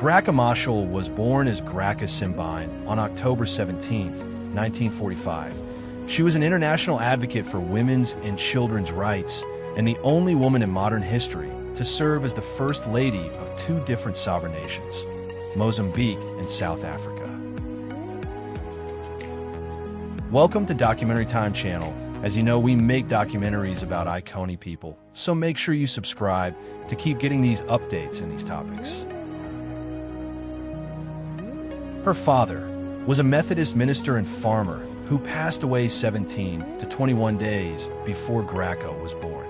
Garca Machel was born as Garca Simbine on October 17, 1945. She was an international advocate for women's and children's rights and the only woman in modern history to serve as the First Lady of two different sovereign nations, Mozambique and South Africa. Welcome to Documentary Time channel. As you know, we make documentaries about iconic people, so make sure you subscribe to keep getting these updates in these topics. Her father was a Methodist minister and farmer who passed away 17 to 21 days before Garca was born.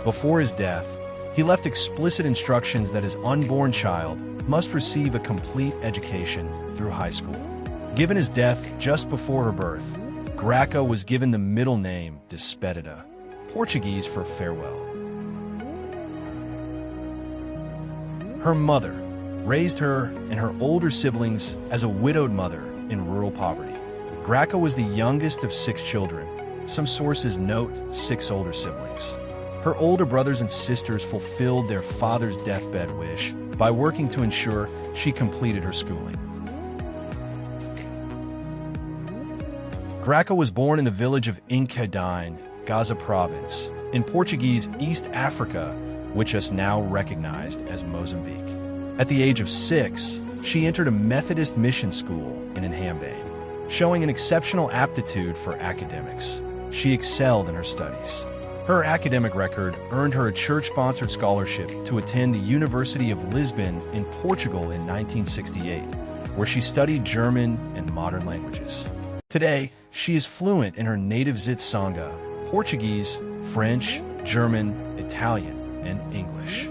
Before his death, he left explicit instructions that his unborn child must receive a complete education through high school. Given his death just before her birth, Garca was given the middle name Despedida, Portuguese for farewell. Her mother raised her and her older siblings as a widowed mother in rural poverty. Garca was the youngest of 6 children. Some sources note 6 older siblings. Her older brothers and sisters fulfilled their father's deathbed wish by working to ensure she completed her schooling. Garca was born in the village of Simbine, Gaza province, in Portuguese East Africa, which is now recognized as Mozambique. At the age of 6, she entered a Methodist mission school in Simbine, showing an exceptional aptitude for academics. She excelled in her studies. Her academic record earned her a church-sponsored scholarship to attend the University of Lisbon in Portugal in 1968, where she studied German and modern languages. Today, she is fluent in her native Zitsanga, Portuguese, French, German, Italian, and English.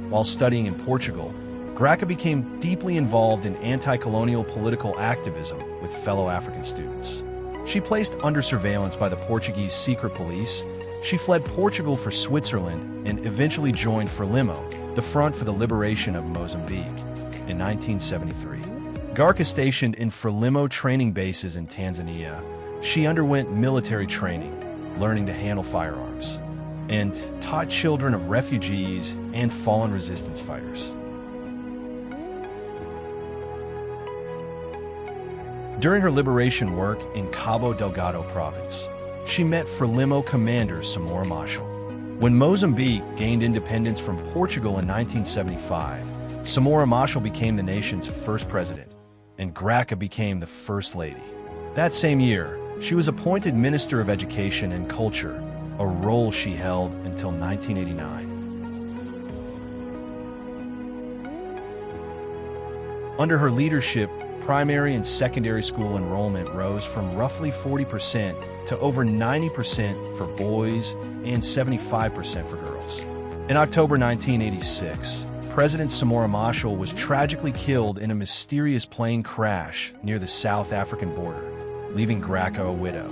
While studying in Portugal, Garca became deeply involved in anti-colonial political activism with fellow African students. She placed under surveillance by the Portuguese secret police, she fled Portugal for Switzerland and eventually joined Frelimo, the Front for the Liberation of Mozambique, in 1973. Garca stationed in Frelimo training bases in Tanzania. She underwent military training, learning to handle firearms, and taught children of refugees and fallen resistance fighters. During her liberation work in Cabo Delgado province, she met Frelimo commander Machel. When Mozambique gained independence from Portugal in 1975, Machel became the nation's first president, and Garca became the First Lady. That same year, she was appointed Minister of Education and Culture, a role she held until 1989. Under her leadership, primary and secondary school enrollment rose from roughly 40% to over 90% for boys and 75% for girls. In October 1986, President Machel was tragically killed in a mysterious plane crash near the South African border, leaving Garca a widow.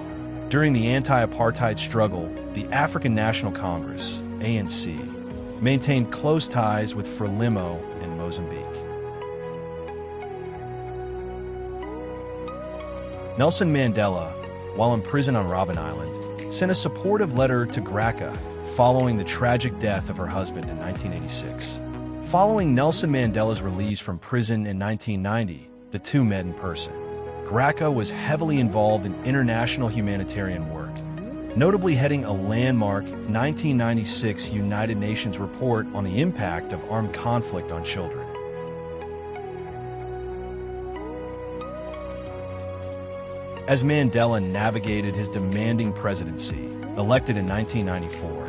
During the anti-apartheid struggle, the African National Congress, ANC, maintained close ties with Frelimo in Mozambique. Nelson Mandela, while in prison on Robben Island, sent a supportive letter to Garca following the tragic death of her husband in 1986. Following Nelson Mandela's release from prison in 1990, the two met in person. Garca was heavily involved in international humanitarian work, notably heading a landmark 1996 United Nations report on the impact of armed conflict on children. As Mandela navigated his demanding presidency, elected in 1994,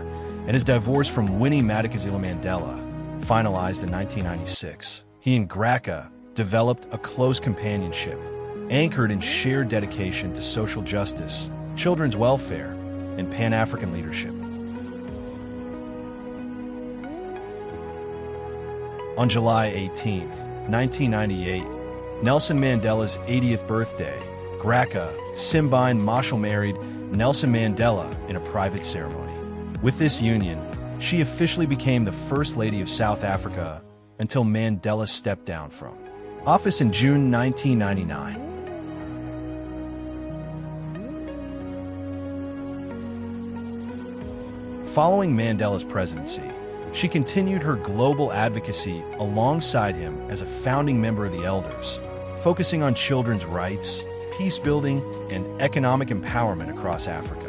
and his divorce from Winnie Madikizela Mandela, finalized in 1996, he and Garca developed a close companionship, anchored in shared dedication to social justice, children's welfare, and Pan-African leadership. On July 18, 1998, Nelson Mandela's 80th birthday, Garca Simbine Machel married Nelson Mandela in a private ceremony. With this union, she officially became the First Lady of South Africa until Mandela stepped down from office in June 1999. Following Mandela's presidency, She continued her global advocacy alongside him as a founding member of the Elders, focusing on children's rights, peace building, and economic empowerment across Africa.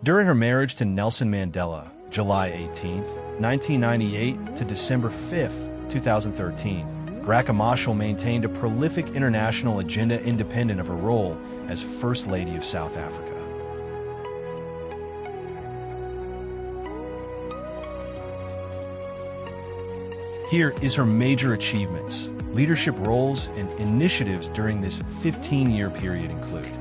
During her marriage to Nelson Mandela, July 18, 1998 to December 5, 2013, Garca Machel maintained a prolific international agenda independent of her role as First Lady of South Africa. Here is her major achievements. Leadership roles and initiatives during this 15-year period include: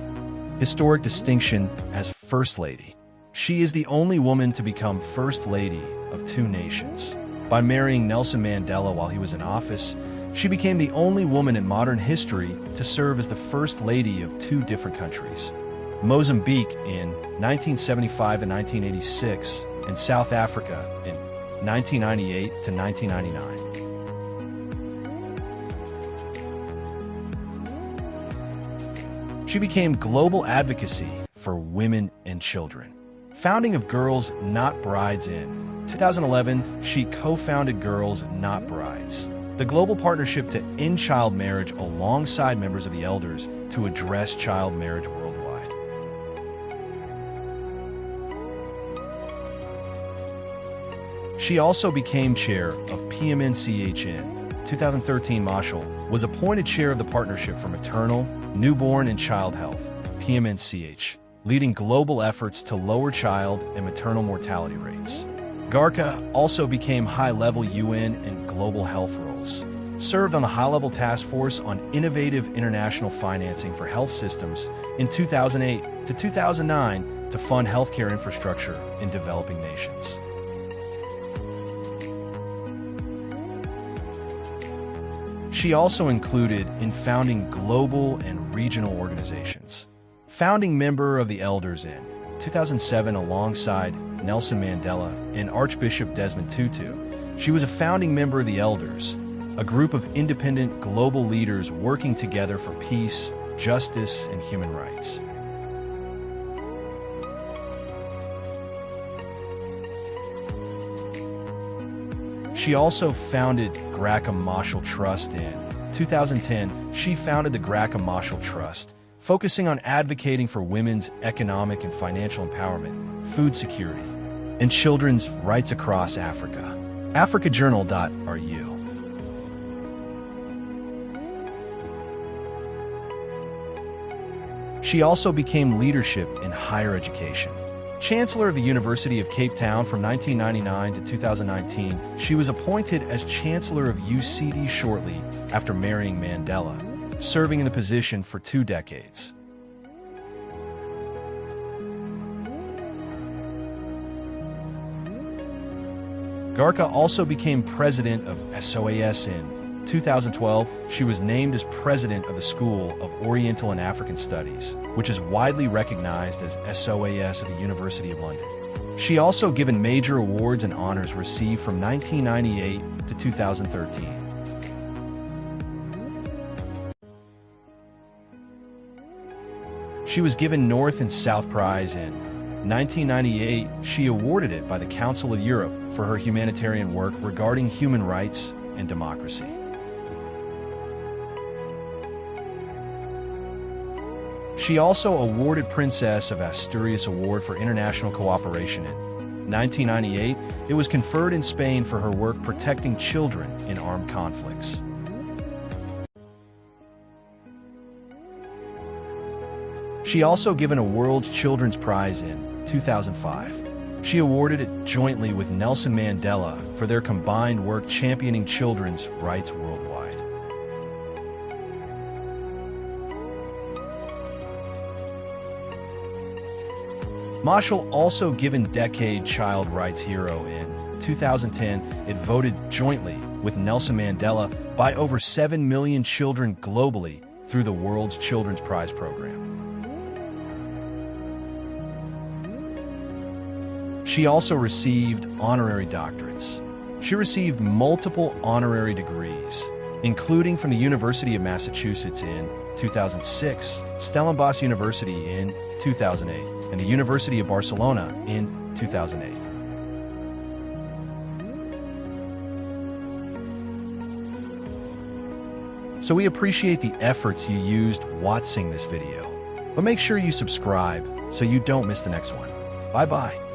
historic distinction as First Lady. She is the only woman to become First Lady of two nations. By marrying Nelson Mandela while he was in office, she became the only woman in modern history to serve as the First Lady of two different countries: Mozambique in 1975 and 1986, and South Africa in 1998 to 1999. She became global advocacy for women and children. Founding of Girls Not Brides in 2011, she co-founded Girls Not Brides, the global partnership to end child marriage alongside members of the Elders to address child marriage worldwide. She also became chair of PMNCH in 2013. Machel was appointed chair of the Partnership for Maternal, Newborn and Child Health, PMNCH, leading global efforts to lower child and maternal mortality rates. Garca also became high-level UN and global health roles, served on the high-level task force on innovative international financing for health systems in 2008 to 2009 to fund healthcare infrastructure in developing nations. She also included in founding global and regional organizations. Founding member of the Elders in 2007 alongside Nelson Mandela and Archbishop Desmond Tutu, she was a founding member of the Elders, a group of independent global leaders working together for peace, justice, and human rights. She also founded Garca Machel Trust in 2010. She founded the Garca Machel Trust, focusing on advocating for women's economic and financial empowerment, food security, and children's rights across Africa. africajournal.ru. She also became leadership in higher education. Chancellor of the University of Cape Town from 1999 to 2019, she was appointed as Chancellor of UCD shortly after marrying Mandela, serving in the position for 2 decades. Garca also became president of SOAS in 2012. She was named as president of the School of Oriental and African Studies, which is widely recognized as SOAS at the University of London. She also given major awards and honors received from 1998 to 2013. She was given North and South Prize in 1998. She awarded it by the Council of Europe for her humanitarian work regarding human rights and democracy. She also awarded Princess of Asturias Award for International Cooperation in 1998. It was conferred in Spain for her work protecting children in armed conflicts. She also given a World Children's Prize in 2005. She awarded it jointly with Nelson Mandela for their combined work championing children's rights worldwide. Machel also given Decade Child Rights Hero in 2010. It voted jointly with Nelson Mandela by over 7 million children globally through the World's Children's Prize program. She also received honorary doctorates. She received multiple honorary degrees, including from the University of Massachusetts in 2006, Stellenbosch University in 2008, and the University of Barcelona in 2008. So we appreciate the efforts you used watching this video, but make sure you subscribe so you don't miss the next one. Bye-bye.